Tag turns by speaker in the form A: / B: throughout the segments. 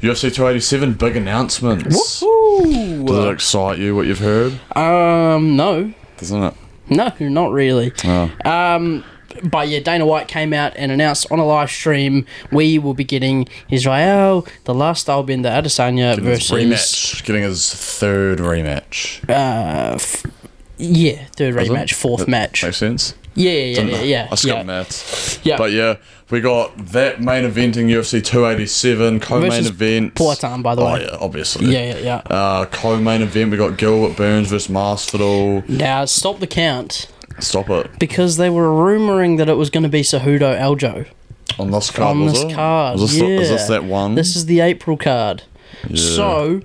A: UFC 287, big announcements.
B: Woohoo!
A: Does it excite you what you've heard?
B: No.
A: Doesn't it?
B: No, not really.
A: Oh.
B: But yeah, Dana White came out and announced on a live stream we will be getting Israel, the last Stylebender Adesanya
A: Getting his third rematch.
B: Third rematch, fourth match.
A: Makes sense?
B: Yeah.
A: I skipped maths.
B: Yeah.
A: But yeah, we got that main eventing UFC 287, co-main
B: Versus
A: event.
B: Poatan, by the way.
A: Oh yeah, obviously.
B: Yeah.
A: Co-main event, we got Gilbert Burns versus Masvidal.
B: Now, stop the count.
A: Stop it.
B: Because they were rumouring that it was going to be Cejudo Aljo.
A: On this card,
B: Is
A: this that one?
B: This is the April card.
A: Yeah.
B: So,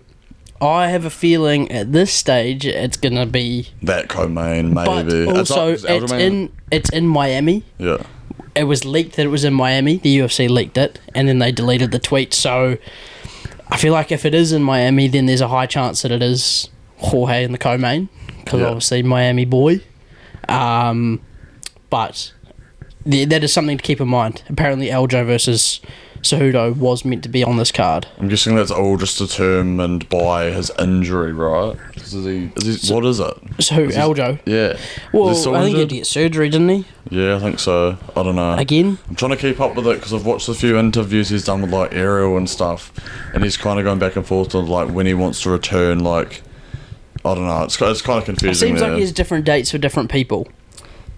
B: I have a feeling at this stage it's going to be...
A: that co-main, maybe.
B: But also, it's in Miami.
A: Yeah.
B: It was leaked that it was in Miami. The UFC leaked it, and then they deleted the tweet. So, I feel like if it is in Miami, then there's a high chance that it is Jorge in the co-main. Because obviously, Miami boy. But that is something to keep in mind. Apparently, Aljo versus Cejudo was meant to be on this card.
A: I'm guessing that's all just determined by his injury, right? What is it?
B: So, Aljo?
A: Yeah.
B: Well, I think he had to get surgery, didn't he?
A: Yeah, I think so. I don't know.
B: Again?
A: I'm trying to keep up with it because I've watched a few interviews he's done with, like, Ariel and stuff. And he's kind of going back and forth on, like, when he wants to return, like... I don't know. It's kind of confusing.
B: It seems like he has different dates for different people.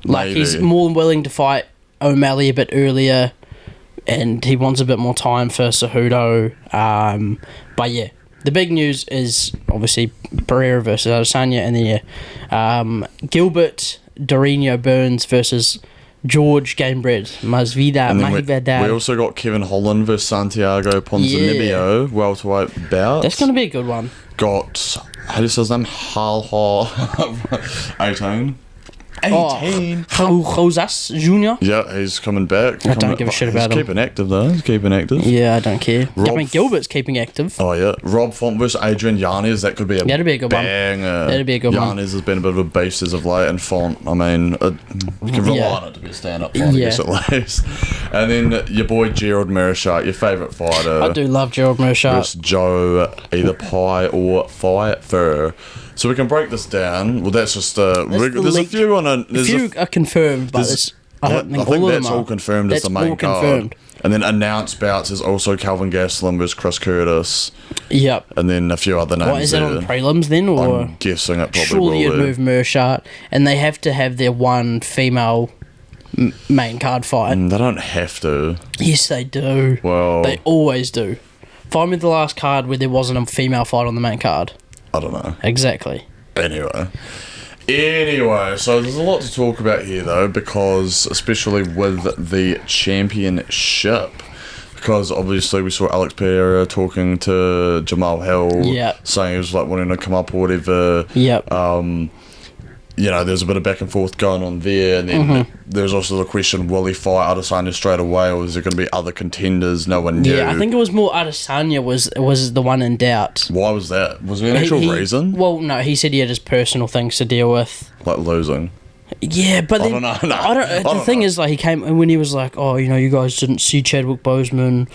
B: Like,
A: Maybe.
B: he's more than willing to fight O'Malley a bit earlier, and he wants a bit more time for Cejudo. But yeah, the big news is obviously Pereira versus Adesanya, and then Gilbert Dorino Burns versus George Gamebred Masvidal.
A: We also got Kevin Holland versus Santiago Ponzinibbio, welterweight bout.
B: That's going to be a good one.
A: Got, how do you say his name? 18.
B: Rosas Jr.
A: Yeah, he's coming back.
B: I don't give a shit about him.
A: He's keeping active though.
B: Yeah, I don't care. Gilbert's keeping active.
A: Oh yeah, Rob Font versus Adrian Yanez. That'd be a good banger.
B: That'd be a good one.
A: Yanez has been a bit of a beast as of late, and Font, I mean, you can rely on it to be a stand-up fight, I guess, at least. And then your boy Gerald Meerschaert, your favourite fighter.
B: I do love Gerald Meerschaert.
A: Versus Joe, either Pie or Fighter. So we can break this down. Well, that's just there's a few on a.
B: A few are confirmed, but I don't think all of them
A: that's
B: are.
A: all confirmed as the main card. And then announced bouts is also Calvin Gastelum versus Chris Curtis.
B: Yep.
A: And then a few other names.
B: What is that on the prelims then, or
A: I'm guessing it probably
B: surely
A: will
B: you'd move Meerschaert, and they have to have their one female main card fight.
A: They don't have to.
B: Yes, they do.
A: Well,
B: they always do. Find me the last card where there wasn't a female fight on the main card.
A: I don't know.
B: Exactly.
A: Anyway, so there's a lot to talk about here, though, because especially with the championship, because obviously we saw Alex Pereira talking to Jamal Hill, saying he was like wanting to come up or whatever.
B: Yep.
A: You know, there's a bit of back and forth going on there, and then there's also the question: will he fight Adesanya straight away, or is there going to be other contenders no one knew?
B: Yeah, I think it was more Adesanya was the one in doubt.
A: Why was that? Was there an actual reason?
B: Well, no, he said he had his personal things to deal with,
A: like losing.
B: Yeah, but then,
A: I don't know.
B: The thing is, like, he came and when he was like, "Oh, you know, you guys didn't see Chadwick Boseman."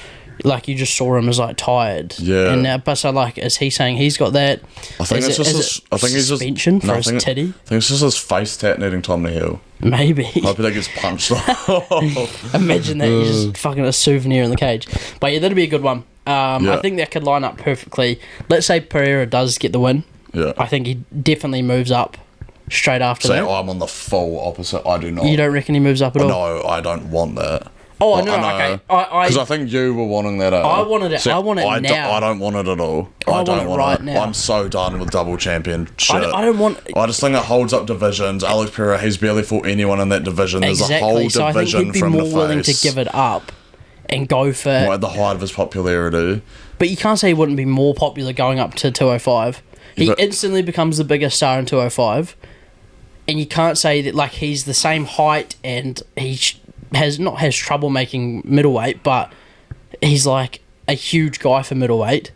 B: Like, you just saw him as, like, tired.
A: Yeah.
B: And but so, like, is he saying he's got that?
A: I think it's just his... I think
B: suspension for his titty?
A: I think it's just his face tat needing time to heal.
B: Maybe.
A: Hope that gets punched off.
B: Imagine that. He's just fucking a souvenir in the cage. But, yeah, that'd be a good one. I think that could line up perfectly. Let's say Pereira does get the win.
A: Yeah.
B: I think he definitely moves up straight after that.
A: I'm on the full opposite. I do not.
B: You don't reckon he moves up at all?
A: No, I don't want that.
B: Oh, no, okay.
A: Because I think you were wanting that out.
B: I wanted it. I want it now.
A: I don't want it at all.
B: I don't want it now.
A: I'm so done with double champion shit.
B: I don't want...
A: I just think it holds up divisions. Alex Pereira, he's barely fought anyone in that division. There's a whole division from the face.
B: So I think he'd be more willing to give it up and go for...
A: Well, at the height of his popularity.
B: But you can't say he wouldn't be more popular going up to 205. He instantly becomes the biggest star in 205. And you can't say that, like, he's the same height and he... has trouble making middleweight, but he's like a huge guy for middleweight.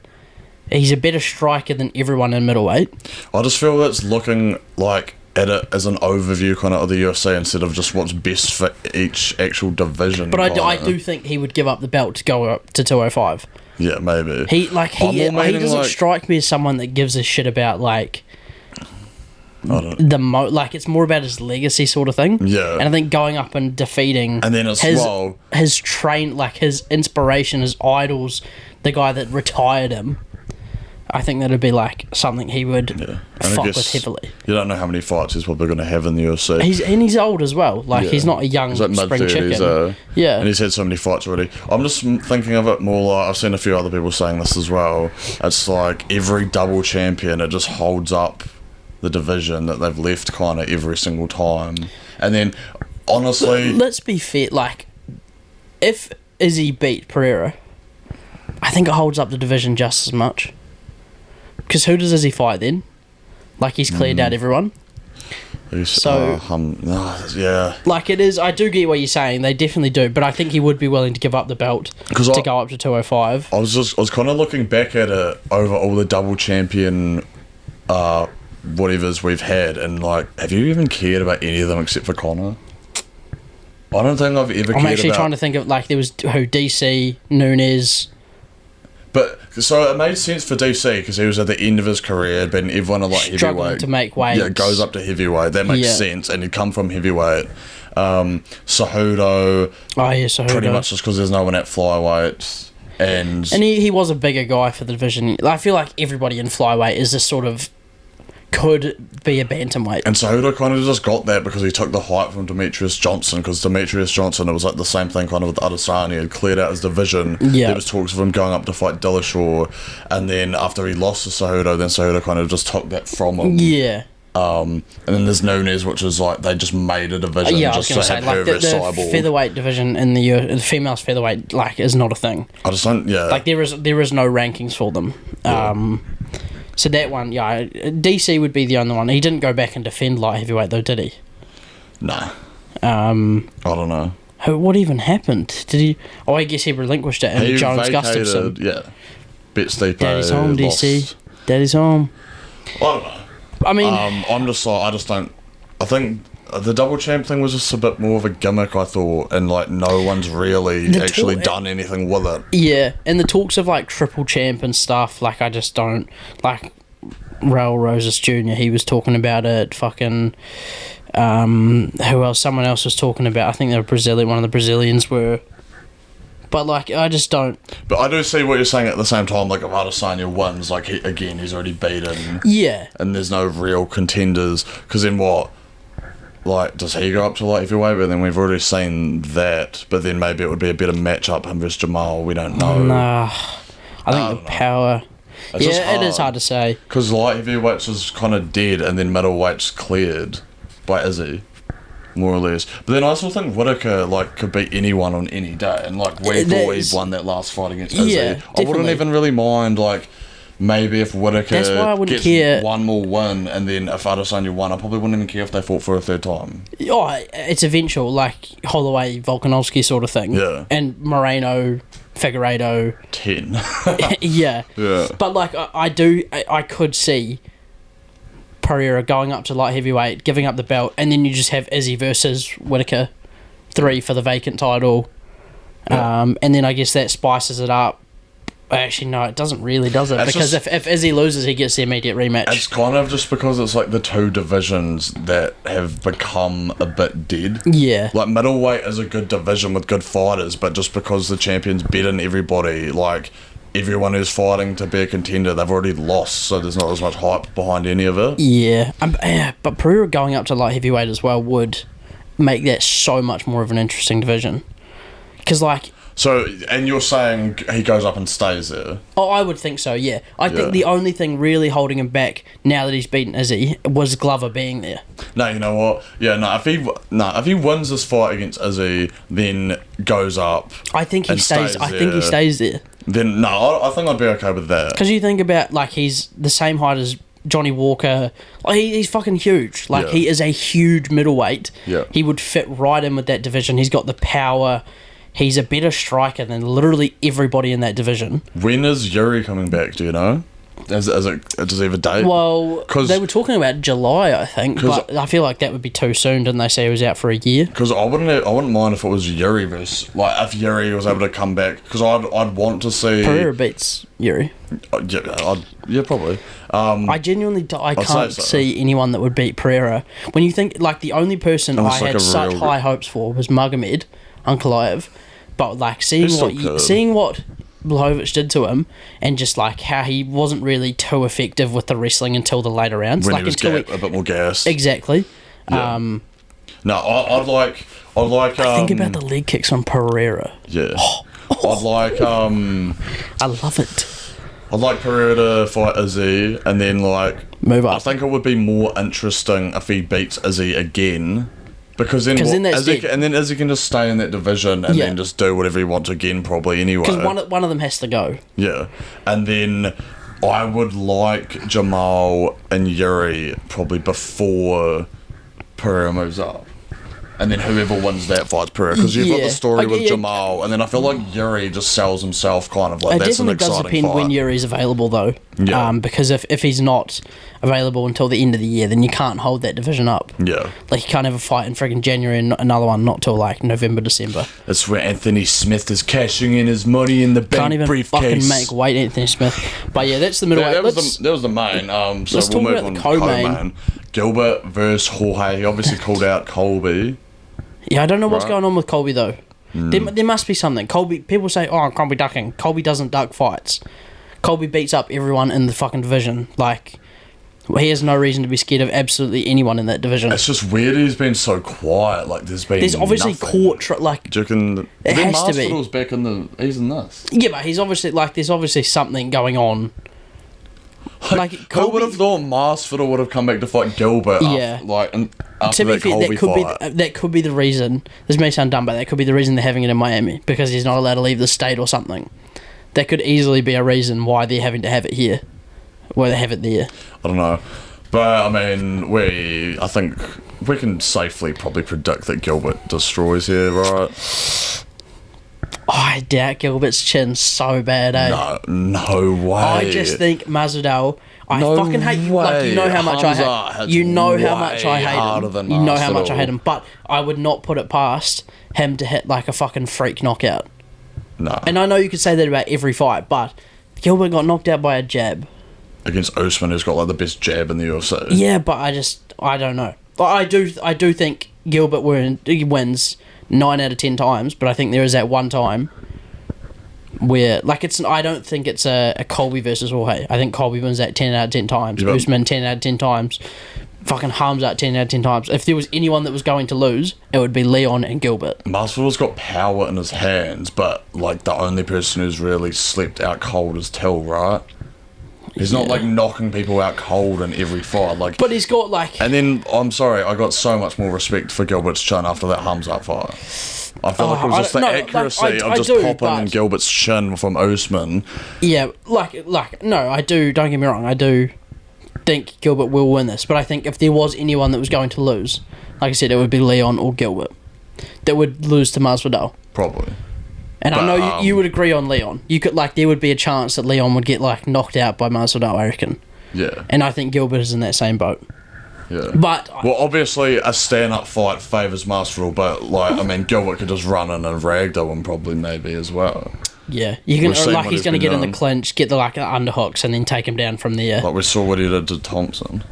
B: He's a better striker than everyone in middleweight.
A: I just feel that's looking like at it as an overview kind of the UFC instead of just what's best for each actual division.
B: But I do think he would give up the belt to go up to 205.
A: Yeah, maybe.
B: He
A: I'm more meaning,
B: doesn't
A: like-
B: strike me as someone that gives a shit about like
A: I don't.
B: like it's more about his legacy sort of thing.
A: Yeah.
B: And I think going up and defeating
A: And then it's,
B: his train, like his inspiration, his idols, the guy that retired him. I think that'd be like something he would
A: Yeah. And I
B: fuck
A: guess
B: with heavily.
A: You don't know how many fights he's probably going to have in the UFC.
B: He's old as well. Like
A: Yeah.
B: he's not a young
A: He's like
B: spring
A: mid-30s,
B: chicken. Yeah.
A: And he's had so many fights already. I'm just thinking of it more like, I've seen a few other people saying this as well. It's like every double champion, it just holds up the division that they've left kind of every single time. And then, honestly...
B: Let's be fair. Like, if Izzy beat Pereira, I think it holds up the division just as much. Because who does Izzy fight then? Like, he's cleared out everyone. So,
A: yeah.
B: like, it is... I do get what you're saying. They definitely do. But I think he would be willing to give up the belt to go up to 205.
A: I was kind of looking back at it over all the double champion whatevers we've had, and like, have you even cared about any of them except for Conor? I don't think I've ever cared
B: I'm actually
A: about...
B: trying to think of, like, there was DC, Nunes...
A: But, so it made sense for DC, because he was at the end of his career, had been everyone at like
B: struggling
A: heavyweight.
B: to make weight.
A: Yeah, goes up to heavyweight. That makes sense, and he'd come from heavyweight. Cejudo,
B: Oh, yeah, so
A: pretty much just because there's no one at flyweight. And
B: he was a bigger guy for the division. I feel like everybody in flyweight is this sort of... could be a bantamweight.
A: And Cejudo kind of just got that because he took the hype from Demetrius Johnson, because Demetrius Johnson, it was like the same thing kind of with Adesanya. He had cleared out his division.
B: Yeah.
A: There was talks of him going up to fight Dillashaw, and then after he lost to Cejudo, then Cejudo kind of just took that from him.
B: Yeah.
A: And then there's Nunes, which is like they just made a division
B: Yeah, I
A: just
B: was
A: to
B: going to
A: have
B: say,
A: her
B: like,
A: versus
B: the
A: Cyborg.
B: featherweight division in the females featherweight, like, is not a thing.
A: I just don't, yeah.
B: Like, there is no rankings for them.
A: Yeah.
B: So that one, yeah, DC would be the only one. He didn't go back and defend light heavyweight, though, did he?
A: No.
B: I
A: don't know.
B: What even happened? Did he... Oh, I guess he relinquished it into Jones Gustafsson.
A: Yeah. Bet Stipe
B: Daddy's home,
A: lost.
B: DC. Daddy's home.
A: I don't know.
B: I mean...
A: I'm just like, I just don't... I think the double champ thing was just a bit more of a gimmick, I thought, and like no one's really actually done anything with it.
B: Yeah, and the talks of like triple champ and stuff, like I just don't... Like, Raul Rosas Jr., he was talking about it, fucking... who else? Someone else was talking about... I think they were Brazilian, one of the Brazilians were... But, like, I just don't...
A: But I do see what you're saying at the same time. Like, if Adesanya wins, like, he's already beaten.
B: Yeah.
A: And there's no real contenders. Because then what? Like, does he go up to light heavyweight? But then we've already seen that. But then maybe it would be a better matchup, him versus Jamal. We don't know.
B: Nah. I think the power...
A: It's just
B: it is hard to say.
A: Because light heavyweights is kind of dead, and then middleweight's cleared by Izzy. More or less. But then I also think Whittaker, like, could beat anyone on any day. And, like, we thought he won that last fight against Izzy.
B: Yeah,
A: I wouldn't even really mind, like, maybe if Whittaker gets one more win, and then if Adesanya won, I probably wouldn't even care if they fought for a third time.
B: Oh, it's eventual, like, Holloway, Volkanovski sort of thing.
A: Yeah.
B: And Moreno, Figueiredo.
A: 10.
B: Yeah.
A: Yeah.
B: But, like, I could see Pereira going up to light heavyweight, giving up the belt, and then you just have Izzy versus Whittaker, 3 for the vacant title. Yeah. And then I guess that spices it up. Actually, no, it doesn't really, does it? Because if Izzy loses, he gets the immediate rematch.
A: It's kind of just because it's like the two divisions that have become a bit dead.
B: Yeah.
A: Like, middleweight is a good division with good fighters, but just because the champion's beaten everybody, like... Everyone who's fighting to be a contender, they've already lost, so there's not as much hype behind any of it.
B: Yeah, but Pereira going up to light heavyweight as well would make that so much more of an interesting division. Because, like...
A: So, and you're saying he goes up and stays there?
B: Oh, I would think so, yeah. I think the only thing really holding him back, now that he's beaten Izzy, was Glover being there.
A: No, you know what? Yeah, if he wins this fight against Izzy, then goes up...
B: I think he stays. I think he stays there.
A: Then, no, I think I'd be okay with that.
B: Because you think about, like, he's the same height as Johnny Walker. Like, he's fucking huge. Like, he is a huge middleweight.
A: Yeah.
B: He would fit right in with that division. He's got the power. He's a better striker than literally everybody in that division.
A: When is Yuri coming back, do you know? Does he have a date?
B: Well, they were talking about July, I think, but I feel like that would be too soon. Didn't they say he was out for a year?
A: Because I wouldn't mind if it was Yuri versus, like, if Yuri was able to come back. Because I'd want to see
B: Pereira beats Yuri.
A: Yeah, probably.
B: I genuinely can't see anyone that would beat Pereira. When you think, like, the only person I had such high hopes for was Magomed Ankalaev, but like seeing what Blachowicz did to him, and just like how he wasn't really too effective with the wrestling until the later rounds,
A: when
B: like
A: he was a bit more gassed.
B: Exactly.
A: Yeah. No, I'd like.
B: Think about the leg kicks on Pereira.
A: Yeah. I'd like.
B: I love it.
A: I'd like Pereira to fight Izzy, and then like
B: move up.
A: I think it would be more interesting if he beats Izzy again. Because then Izzy can just stay in that division and then just do whatever he wants again, probably anyway.
B: Because one of them has to go.
A: Yeah, and then I would like Jamal and Yuri probably before Pereira moves up, and then whoever wins that fights Pereira. Because you've got the story with Jamal, and then I feel like Yuri just sells himself kind of like that's an exciting fight. It definitely does depend
B: when Yuri's available though. Yeah. Because if he's not available until the end of the year, then you can't hold that division up.
A: Yeah.
B: Like you can't have a fight in friggin' January and another one not till like November, December.
A: That's where Anthony Smith is cashing in his money in the bank briefcase.
B: Can't even fucking make weight, Anthony Smith. But yeah, that's the middle.
A: That was the main. So
B: let's
A: we'll
B: talk
A: move
B: about
A: on
B: the
A: to
B: co-main.
A: Gilbert versus Jorge. He obviously called out Colby.
B: Yeah, I don't know what's going on with Colby though. There must be something. Colby, people say, "Oh, Colby ducking." Colby doesn't duck fights. Colby beats up everyone in the fucking division. Like, he has no reason to be scared of absolutely anyone in that division.
A: It's just weird he's been so quiet. Like, there's
B: obviously
A: nothing.
B: court like.
A: Do you reckon
B: it has to be.
A: Masvidal's back in the. He's in this.
B: Yeah, but he's obviously like. There's obviously something going on. Like
A: who would have thought Masvidal would have come back to fight Gilbert?
B: Yeah.
A: After that Colby fight.
B: That could be the reason. This may sound dumb, but that could be the reason they're having it in Miami, because he's not allowed to leave the state or something. That could easily be a reason why they're having to have it here, why they have it there.
A: I don't know, but I mean, I think we can safely probably predict that Gilbert destroys here, right?
B: I doubt Gilbert's chin so bad, eh?
A: No way.
B: I just think Masvidal. I fucking hate. Like, you know how much I hate. You know how much I hate him. You know how much I hate him. But I would not put it past him to hit like a fucking freak knockout.
A: No.
B: And I know you could say that about every fight, but Gilbert got knocked out by a jab
A: against Usman, who's got like the best jab in the UFC.
B: Yeah, but I don't know. I do think Gilbert wins 9 out of 10 times, but I think there is that one time where, like, I don't think it's a Colby versus Jorge. I think Colby wins that 10 out of 10 times. Yeah, Usman 10 out of 10 times. Fucking Hamzat 10 out of 10 times. If there was anyone that was going to lose, it would be Leon and Gilbert.
A: Masvidal's got power in his hands, but like the only person who's really slept out cold is Till, right? He's not like knocking people out cold in every fight, like.
B: But he's got like.
A: And then I'm sorry, I got so much more respect for Gilbert's chin after that Hamzat fight. I feel like it was just the accuracy of just popping Gilbert's chin from Usman.
B: Yeah, no, I do. Don't get me wrong, I do think Gilbert will win this, but I think if there was anyone that was going to lose, like I said, it would be Leon or Gilbert that would lose to Masvidal.
A: Probably.
B: And I know you would agree on Leon. You could there would be a chance that Leon would get knocked out by Masvidal, I reckon.
A: Yeah.
B: And I think Gilbert is in that same boat.
A: Yeah.
B: But
A: obviously a stand-up fight favours Masvidal, but Gilbert could just run in and ragdoll him probably maybe as well.
B: Yeah, you can he's going to get in the clinch, get the underhooks, and then take him down from there.
A: Like we saw what he did to Thompson.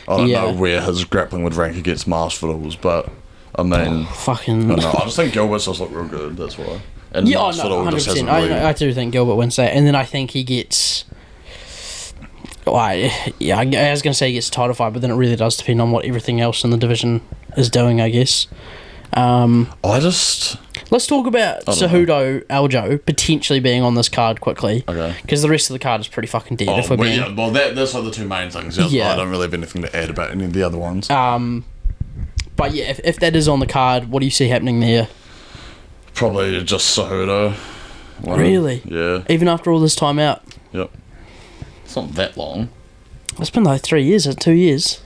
A: I don't know where his grappling would rank against Masvidal's, but
B: fucking.
A: I just think Gilbert's just look real good. That's why. And
B: Masvidal 100%. I do think Gilbert wins that, and then I think he gets. I was going to say he gets a title fight, but then it really does depend on what everything else in the division is doing, I guess. Let's talk about Cejudo Aljo potentially being on this card quickly.
A: Okay.
B: Because the rest of the card is pretty fucking dead.
A: That's like the two main things. I don't really have anything to add about any of the other ones.
B: But yeah, if that is on the card, what do you see happening there?
A: Probably just Cejudo.
B: Really?
A: Yeah.
B: Even after all this time out?
A: Yep. It's not that long.
B: It's been 3 years, 2 years.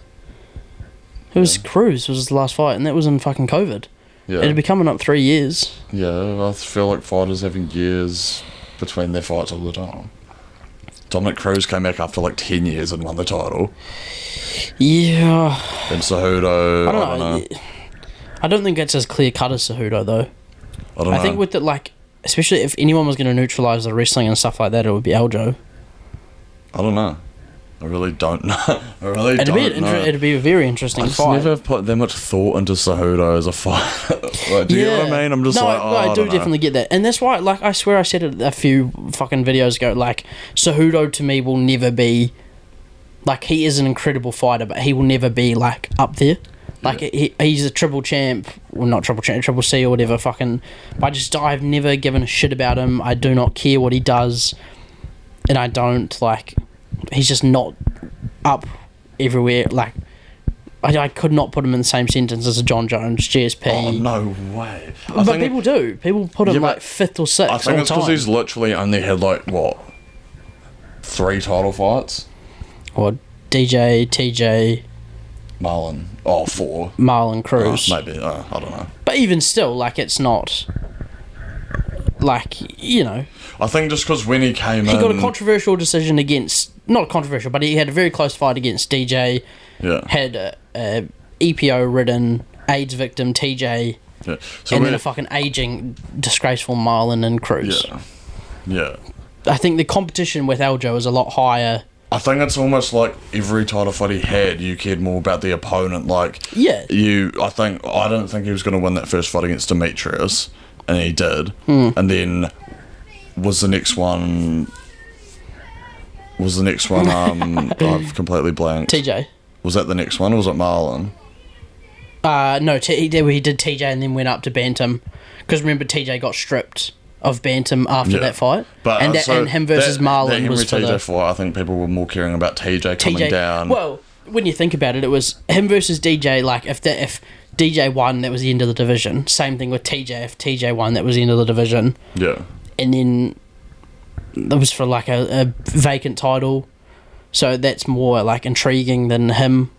B: It was Cruz was the last fight, and that was in fucking COVID.
A: Yeah.
B: It'd be coming up 3 years.
A: Yeah, I feel like fighters having years between their fights all the time. Dominic Cruz came back after like 10 years and won the title.
B: Yeah.
A: And Cejudo, I don't know.
B: I don't think it's as clear cut as Cejudo though.
A: I don't know.
B: I think with it, like, especially if anyone was going to neutralise the wrestling and stuff like that, it would be Aljo.
A: I don't know. I really don't know. I really don't know.
B: It'd be a very interesting
A: I just
B: fight.
A: never put that much thought into Cejudo as a fight. Like, do you know what I mean? I'm just
B: I do definitely get that. And that's why, like, I swear I said it a few fucking videos ago, like, Cejudo to me will never be, like, he is an incredible fighter, but he will never be, like, up there. Like, he's a triple champ, well, not triple champ, triple C or whatever, fucking, but I've never given a shit about him. I do not care what he does, and I don't, like, he's just not up everywhere. Like, I could not put him in the same sentence as a John Jones, GSP.
A: Oh, no way.
B: But people do. People put him, like, 5th or 6th.
A: I think it's because he's literally only had, like, what, 3 title fights?
B: Or DJ, TJ...
A: Marlon. Oh, 4.
B: Marlon Cruz.
A: Maybe. I don't know.
B: But even still, like, it's not... Like, you know...
A: I think just because when he came in...
B: He got a controversial decision against... Not controversial, but he had a very close fight against DJ.
A: Yeah.
B: Had a EPO-ridden AIDS victim, TJ.
A: Yeah.
B: And then a fucking aging, disgraceful Marlon and Cruz.
A: Yeah. Yeah.
B: I think the competition with Aljo is a lot higher...
A: I think it's almost like every title fight he had, you cared more about the opponent. Like,
B: yeah,
A: I didn't think he was going to win that first fight against Demetrius, and he did. And then was the next one? I've completely blanked.
B: TJ.
A: Was that the next one, or was it Marlon?
B: No, he did TJ and then went up to Bantam, because remember TJ got stripped of Bantam after that fight,
A: but
B: and him versus Marlon was for
A: TJ fight. I think people were more caring about TJ coming down.
B: Well, when you think about it, it was him versus DJ. Like if DJ won, that was the end of the division. Same thing with TJ. If TJ won, that was the end of the division.
A: Yeah,
B: and then that was for like a vacant title, so that's more like intriguing than him.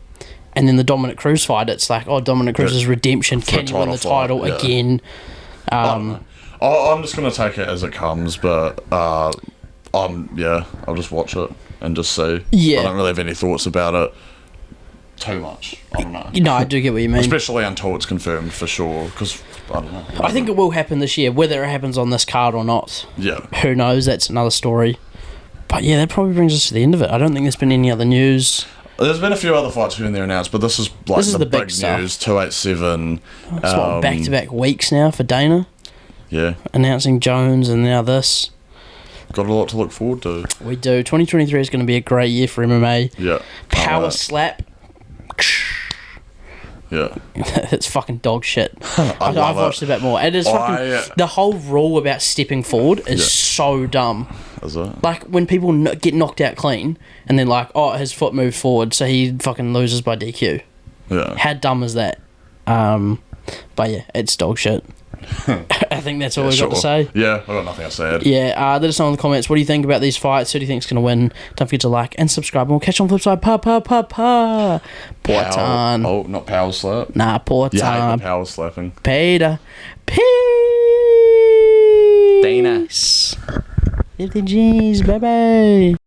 B: And then the Dominic Cruz fight, it's like, oh, Dominic Cruz's redemption. Can he win the title again?
A: I'm just going to take it as it comes, but I'll just watch it and just see.
B: Yeah.
A: I don't really have any thoughts about it too much. I don't know.
B: No, I do get what you mean.
A: Especially until it's confirmed for sure, because I don't know.
B: I think it will happen this year, whether it happens on this card or not.
A: Yeah.
B: Who knows? That's another story. But yeah, that probably brings us to the end of it. I don't think there's been any other news.
A: There's been a few other fights been there announced, but this is like the big news. 287.
B: It's back-to-back weeks now for Dana.
A: Yeah.
B: Announcing Jones and now this.
A: Got a lot to look forward to.
B: We do. 2023 is going to be a great year for MMA.
A: Yeah.
B: Power slap.
A: Yeah.
B: It's fucking dog shit. I've watched it a bit more. It is fucking... The whole rule about stepping forward is so dumb.
A: Is it?
B: Like, when people get knocked out clean, and then like, oh, his foot moved forward, so he fucking loses by DQ.
A: Yeah.
B: How dumb is that? But yeah, it's dog shit. I think that's all we've got to say.
A: Yeah, I've got nothing else to add.
B: Yeah, let us know in the comments. What do you think about these fights? Who do you think is going to win? Don't forget to like and subscribe. And we'll catch you on the flip side. Pa. Portan.
A: Oh, not power slap?
B: Nah, Portan.
A: Yeah, the power slapping.
B: Pereira. Peace.
A: Dana.
B: 50 G's. Bye-bye.